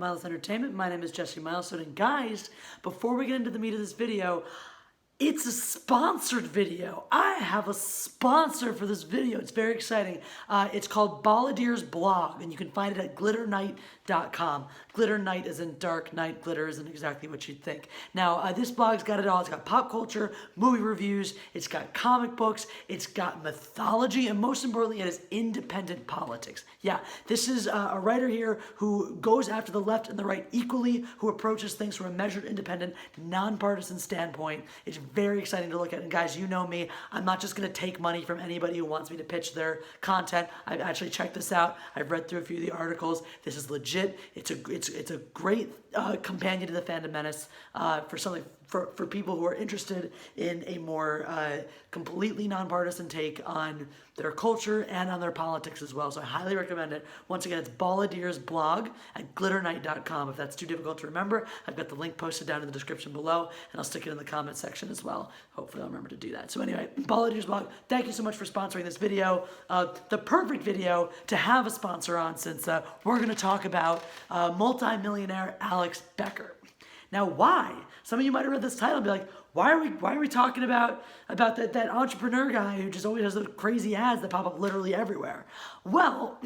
Mindless Entertainment. My name is Jesse Milestone, and guys, before we get into the meat of this video, it's a sponsored video. I have a sponsor for this video. It's very exciting. It's called Balladeer's blog, and you can find it at glitternight.com. Glitter night is in dark night. Glitter isn't exactly what you'd think. Now, this blog's got it all. It's got pop culture, movie reviews, it's got comic books, it's got mythology, and most importantly, it is independent politics. Yeah, this is a writer here who goes after the left and the right equally, who approaches things from a measured, independent, nonpartisan standpoint. It's very exciting to look at. And guys, you know me, I'm not just going to take money from anybody who wants me to pitch their content. I've actually checked this out. I've read through a few of the articles. This is legit. It's a great companion to the Phantom Menace for people who are interested in a more completely nonpartisan take on their culture and on their politics as well. So I highly recommend it. Once again, it's Balladeer's blog at glitternight.com. If that's too difficult to remember, I've got the link posted down in the description below, and I'll stick it in the comment section as well. Hopefully I'll remember to do that. So anyway, Balladeer's blog, thank you so much for sponsoring this video. The perfect video to have a sponsor on, since we're going to talk about multi-millionaire Alex Becker. Now, why? Some of you might have read this title and be like, why are we talking about that entrepreneur guy who just always has those crazy ads that pop up literally everywhere? Well,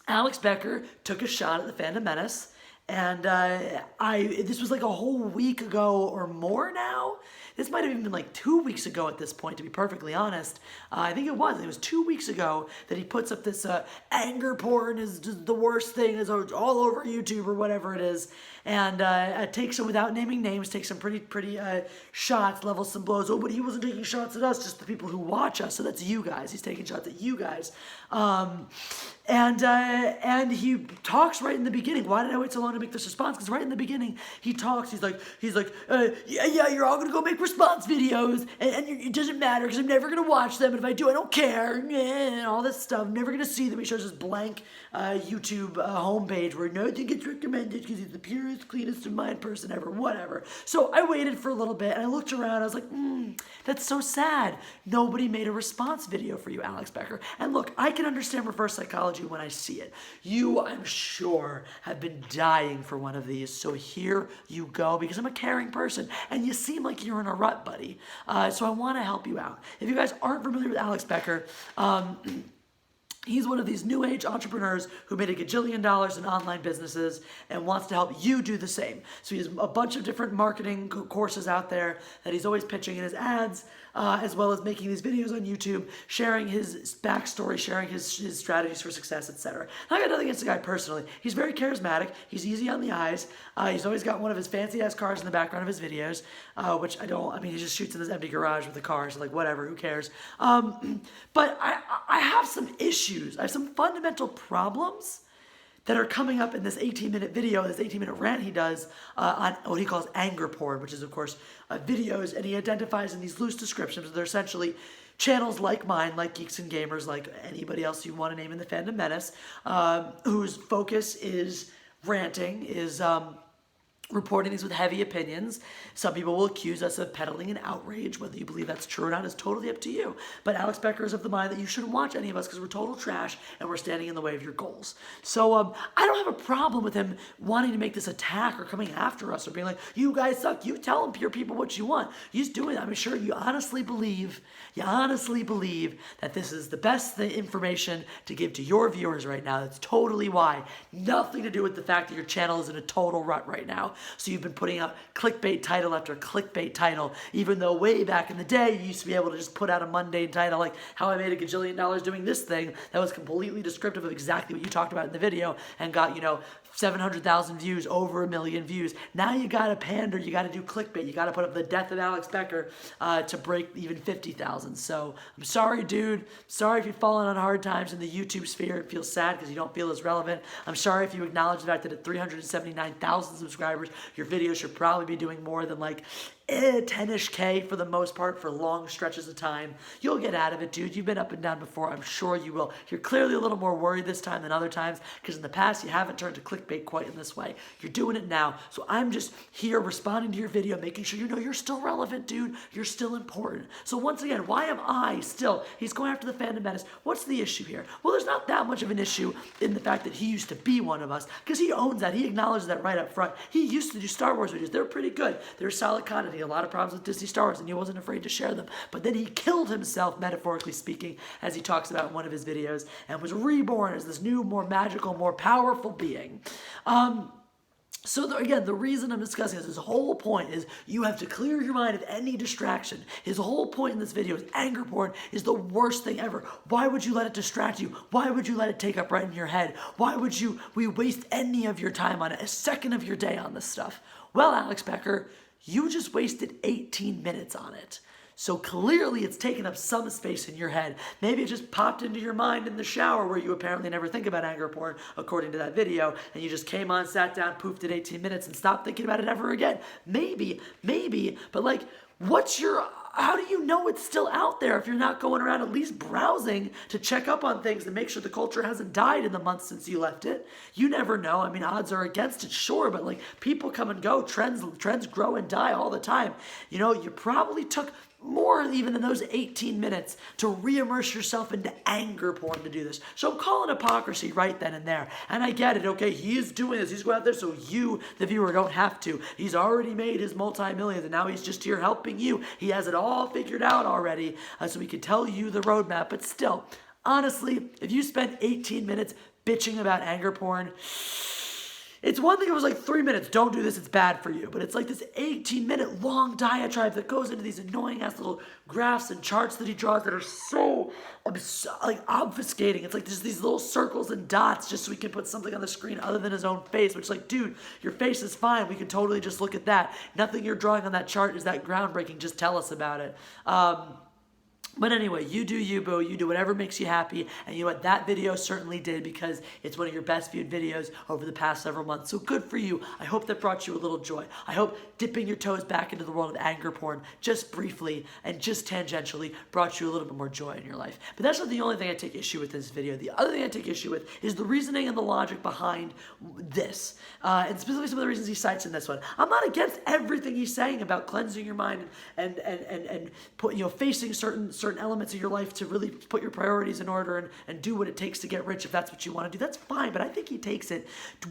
Alex Becker took a shot at the Phantom Menace, and this was like a whole week ago or more now. This might have even been like 2 weeks ago at this point, to be perfectly honest. I think it was 2 weeks ago that he puts up this anger porn is just the worst thing, is all over YouTube or whatever it is. And takes some, without naming names, takes some pretty shots, levels some blows. Oh, but he wasn't taking shots at us, just the people who watch us. So that's you guys. He's taking shots at you guys. And he talks right in the beginning. Why did I wait so long to make this response? Because right in the beginning, he talks. He's like, yeah, you're all gonna go make response videos, and it doesn't matter because I'm never gonna watch them. And if I do, I don't care. And all this stuff. I'm never gonna see them. He shows this blank YouTube homepage where nothing gets recommended because he's the purest, cleanest of mind person ever. Whatever. So I waited for a little bit, and I looked around. I was like, that's so sad. Nobody made a response video for you, Alex Becker. And look, I can understand reverse psychology when I see it. You, I'm sure, have been dying for one of these, so here you go, because I'm a caring person, and you seem like you're in a rut, buddy. So I want to help you out. If you guys aren't familiar with Alex Becker, he's one of these new age entrepreneurs who made $1 gajillion in online businesses and wants to help you do the same. So he has a bunch of different marketing courses out there that he's always pitching in his ads, as well as making these videos on YouTube, sharing his backstory, sharing his strategies for success, etc. I got nothing against the guy personally. He's very charismatic. He's easy on the eyes. He's always got one of his fancy-ass cars in the background of his videos, which he just shoots in this empty garage with the cars, so like, whatever, who cares? But I have some issues. I have some fundamental problems that are coming up in this 18-minute video, this 18-minute rant he does on what he calls anger porn, which is, of course, videos, and he identifies in these loose descriptions. They're essentially channels like mine, like Geeks and Gamers, like anybody else you want to name in the Phantom Menace, whose focus is ranting, is reporting these with heavy opinions. Some people will accuse us of peddling an outrage. Whether you believe that's true or not is totally up to you. But Alex Becker is of the mind that you shouldn't watch any of us because we're total trash and we're standing in the way of your goals. So I don't have a problem with him wanting to make this attack or coming after us or being like, you guys suck. You tell him, your people, what you want. He's doing it. I'm sure you honestly believe that this is the best information to give to your viewers right now. That's totally why. Nothing to do with the fact that your channel is in a total rut right now. So you've been putting out clickbait title after clickbait title, even though way back in the day you used to be able to just put out a mundane title like how I made $1 gajillion doing this thing that was completely descriptive of exactly what you talked about in the video and got, 700,000 views, over 1 million views. Now you gotta pander, you gotta do clickbait, you gotta put up the death of Alex Becker to break even 50,000. So I'm sorry, dude. Sorry if you've fallen on hard times in the YouTube sphere and feel sad because you don't feel as relevant. I'm sorry if you acknowledge the fact that at 379,000 subscribers, your videos should probably be doing more than like 10-ish K for the most part for long stretches of time. You'll get out of it, dude. You've been up and down before. I'm sure you will. You're clearly a little more worried this time than other times because in the past you haven't turned to clickbait quite in this way. You're doing it now. So I'm just here responding to your video, making sure you know you're still relevant, dude. You're still important. So once again, why am I still, he's going after the fandom menace. What's the issue here? Well, there's not that much of an issue in the fact that he used to be one of us because he owns that. He acknowledges that right up front. He used to do Star Wars videos. They're pretty good. They're solid content. He had a lot of problems with Disney Star Wars and he wasn't afraid to share them. But then he killed himself, metaphorically speaking, as he talks about in one of his videos, and was reborn as this new, more magical, more powerful being. So again, the reason I'm discussing this, his whole point is you have to clear your mind of any distraction. His whole point in this video is anger porn is the worst thing ever. Why would you let it distract you? Why would you let it take up right in your head? Why would we waste any of your time on it, a second of your day on this stuff? Well, Alex Becker, you just wasted 18 minutes on it. So clearly it's taken up some space in your head. Maybe it just popped into your mind in the shower where you apparently never think about anger porn, according to that video, and you just came on, sat down, poofed at 18 minutes, and stopped thinking about it ever again. Maybe, but like, how do you know it's still out there if you're not going around at least browsing to check up on things and make sure the culture hasn't died in the months since you left it? You never know. I mean, odds are against it, sure, but like people come and go, trends grow and die all the time. You know, you probably took more even than those 18 minutes to re-immerse yourself into anger porn to do this. So I'm calling hypocrisy right then and there. And I get it, okay, he's doing this, he's going out there so you, the viewer, don't have to. He's already made his multi-millions and now he's just here helping you. He has it all figured out already, so he can tell you the roadmap. But still, honestly, if you spend 18 minutes bitching about anger porn, it's one thing if it was like 3 minutes, don't do this, it's bad for you. But it's like this 18-minute long diatribe that goes into these annoying ass little graphs and charts that he draws that are so like obfuscating. It's like there's these little circles and dots just so we can put something on the screen other than his own face, which is like, dude, your face is fine. We can totally just look at that. Nothing you're drawing on that chart is that groundbreaking. Just tell us about it. But anyway, you do you, boo. You do whatever makes you happy. And you know what? That video certainly did because it's one of your best viewed videos over the past several months. So good for you. I hope that brought you a little joy. I hope dipping your toes back into the world of anger porn just briefly and just tangentially brought you a little bit more joy in your life. But that's not the only thing I take issue with in this video. The other thing I take issue with is the reasoning and the logic behind this. And specifically some of the reasons he cites in this one. I'm not against everything he's saying about cleansing your mind and put, facing certain elements of your life to really put your priorities in order and do what it takes to get rich if that's what you want to do. That's fine, but I think he takes it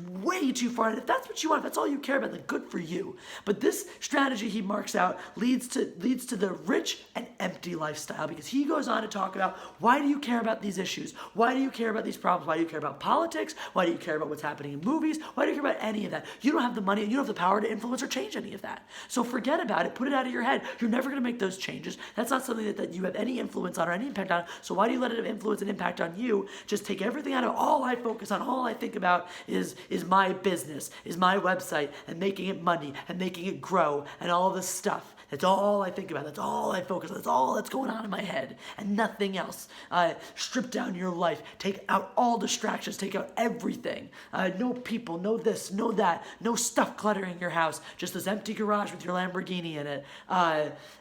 way too far. And if that's what you want, if that's all you care about, then good for you. But this strategy he marks out leads to the rich and empty lifestyle because he goes on to talk about why do you care about these issues? Why do you care about these problems? Why do you care about politics? Why do you care about what's happening in movies? Why do you care about any of that? You don't have the money and you don't have the power to influence or change any of that. So forget about it. Put it out of your head. You're never going to make those changes. That's not something that you have any influence on or any impact on. So why do you let it have influence and impact on you? Just take everything out of all I focus on, all I think about is my business, is my website, and making it money, and making it grow, and all this stuff. That's all I think about. That's all I focus on. That's all that's going on in my head and nothing else. Strip down your life. Take out all distractions. Take out everything. No people, no this, no that. No stuff cluttering your house. Just this empty garage with your Lamborghini in it.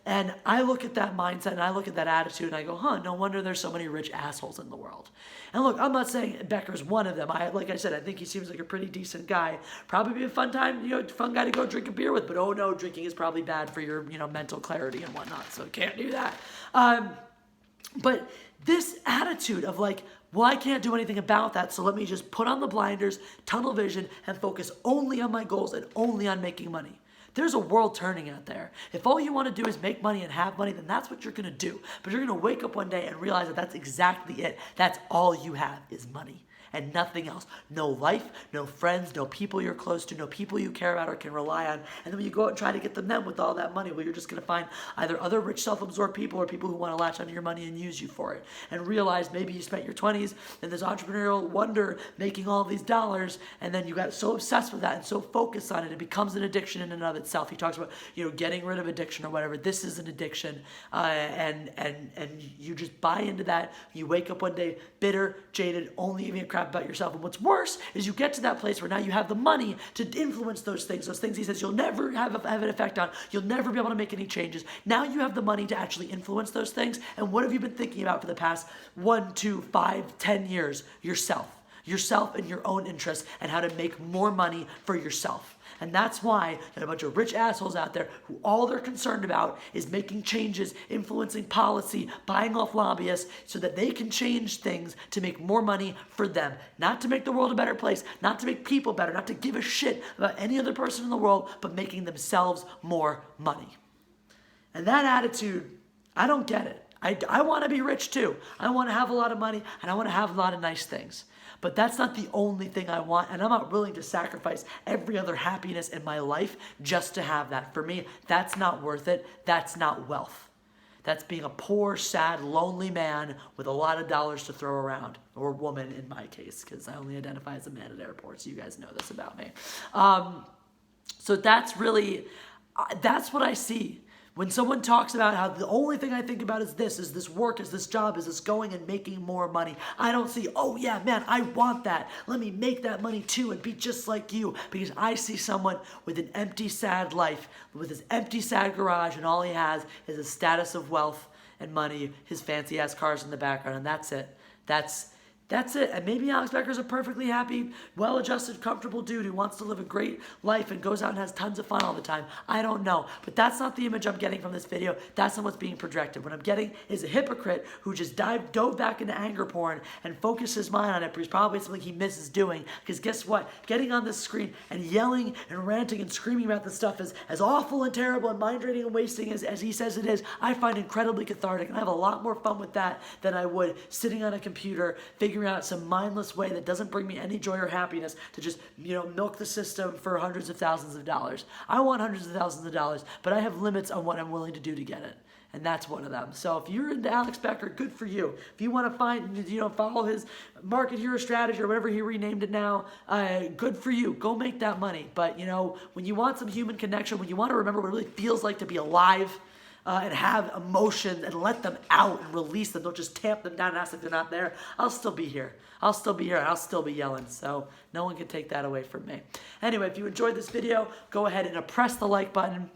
And I look at that mindset and I look at that attitude and I go, no wonder there's so many rich assholes in the world. And look, I'm not saying Becker's one of them. Like I said, I think he seems like a pretty decent guy. Probably be a fun guy to go drink a beer with. But oh no, drinking is probably bad for your mental clarity and whatnot. So can't do that. But this attitude of like, well, I can't do anything about that, so let me just put on the blinders, tunnel vision, and focus only on my goals and only on making money. There's a world turning out there. If all you want to do is make money and have money, then that's what you're going to do. But you're going to wake up one day and realize that that's exactly it. That's all you have is money and nothing else. No life, no friends, no people you're close to, no people you care about or can rely on. And then when you go out and try to get them with all that money, well, you're just going to find either other rich, self-absorbed people or people who want to latch onto your money and use you for it. And realize maybe you spent your 20s in this entrepreneurial wonder making all these dollars, and then you got so obsessed with that and so focused on it, it becomes an addiction in and of itself. He talks about, getting rid of addiction or whatever. This is an addiction, and you just buy into that. You wake up one day bitter, jaded, only giving a crap crap about yourself. And what's worse is you get to that place where now you have the money to influence those things he says you'll never have an effect on. You'll never be able to make any changes. Now you have the money to actually influence those things. And what have you been thinking about for the past 1, 2, 5, 10 years? Yourself and your own interests and how to make more money for yourself. And that's why you have a bunch of rich assholes out there who all they're concerned about is making changes, influencing policy, buying off lobbyists so that they can change things to make more money for them. Not to make the world a better place, not to make people better, not to give a shit about any other person in the world, but making themselves more money. And that attitude, I don't get it. I want to be rich too. I want to have a lot of money and I want to have a lot of nice things. But that's not the only thing I want, and I'm not willing to sacrifice every other happiness in my life just to have that. For me, that's not worth it. That's not wealth. That's being a poor, sad, lonely man with a lot of dollars to throw around, or woman in my case, because I only identify as a man at airports. You guys know this about me. So that's what I see. When someone talks about how the only thing I think about is this work, is this job, is this going and making more money. I don't see, oh yeah, man, I want that. Let me make that money too and be just like you. Because I see someone with an empty, sad life, with his empty, sad garage, and all he has is a status of wealth and money, his fancy ass cars in the background, and that's it. That's it. And maybe Alex Becker's a perfectly happy, well-adjusted, comfortable dude who wants to live a great life and goes out and has tons of fun all the time. I don't know. But that's not the image I'm getting from this video. That's not what's being projected. What I'm getting is a hypocrite who just dove back into anger porn and focused his mind on it, but it's probably something he misses doing. Because guess what? Getting on this screen and yelling and ranting and screaming about this stuff is as awful and terrible and mind-draining and wasting as he says it is. I find incredibly cathartic. And I have a lot more fun with that than I would sitting on a computer figuring out some mindless way that doesn't bring me any joy or happiness to just, milk the system for hundreds of thousands of dollars. I want hundreds of thousands of dollars, but I have limits on what I'm willing to do to get it. And that's one of them. So if you're into Alex Becker, good for you. If you want to follow his market hero strategy or whatever he renamed it now, good for you. Go make that money. But, when you want some human connection, when you want to remember what it really feels like to be alive, and have emotions and let them out and release them. Don't just tamp them down and act like they're not there. I'll still be here. I'll still be here and I'll still be yelling. So no one can take that away from me. Anyway, if you enjoyed this video, go ahead and press the like button.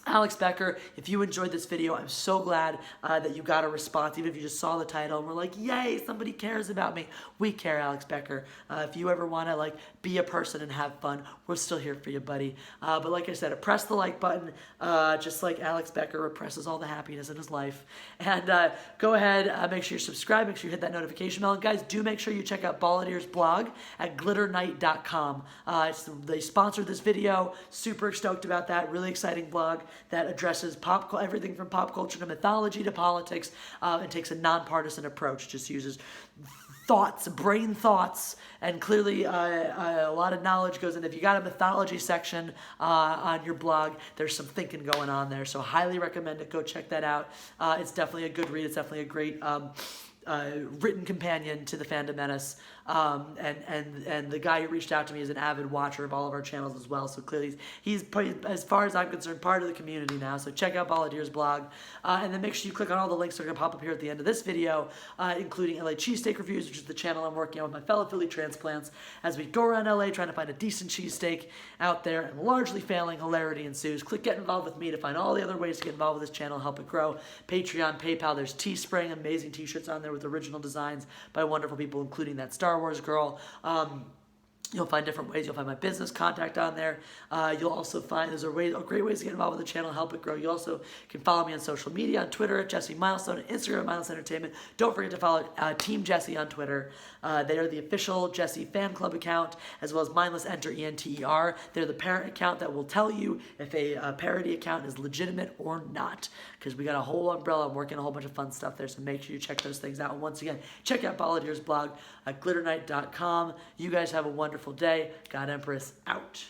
Alex Becker, if you enjoyed this video, I'm so glad that you got a response, even if you just saw the title and were like, yay, somebody cares about me. We care, Alex Becker. If you ever want to be a person and have fun, we're still here for you, buddy. But like I said, press the like button, just like Alex Becker represses all the happiness in his life. And go ahead, make sure you subscribe, make sure you hit that notification bell. And guys, do make sure you check out Balladeer's blog at glitternight.com. They sponsored this video, super stoked about that, really exciting blog that addresses everything from pop culture to mythology to politics, and takes a nonpartisan approach, just uses brain thoughts, and clearly a lot of knowledge goes in. If you got a mythology section on your blog, there's some thinking going on there, so highly recommend it. Go check that out. It's definitely a good read. It's definitely a great written companion to the Fandom Menace. And the guy who reached out to me is an avid watcher of all of our channels as well. So clearly he's as far as I'm concerned, part of the community now. So check out Balladeer's blog. And then make sure you click on all the links that are going to pop up here at the end of this video, including LA Cheesesteak Reviews, which is the channel I'm working on with my fellow Philly transplants as we go around LA trying to find a decent cheesesteak out there, and largely failing, hilarity ensues. Click Get Involved with me to find all the other ways to get involved with this channel, help it grow. Patreon, PayPal, there's Teespring, amazing t-shirts on there with original designs by wonderful people, including that Star Wars girl. You'll find different ways. You'll find my business contact on there. You'll also find great ways to get involved with the channel, help it grow. You also can follow me on social media, on Twitter at Jesse Milestone, and Instagram at Mindless Entertainment. Don't forget to follow Team Jesse on Twitter. They are the official Jesse fan club account, as well as Mindless Enter, ENTER. They're the parent account that will tell you if a parody account is legitimate or not, because we got a whole umbrella. I'm working a whole bunch of fun stuff there, so make sure you check those things out. And once again, check out Balladeer's blog at glitternight.com. You guys have a wonderful day. God Empress out.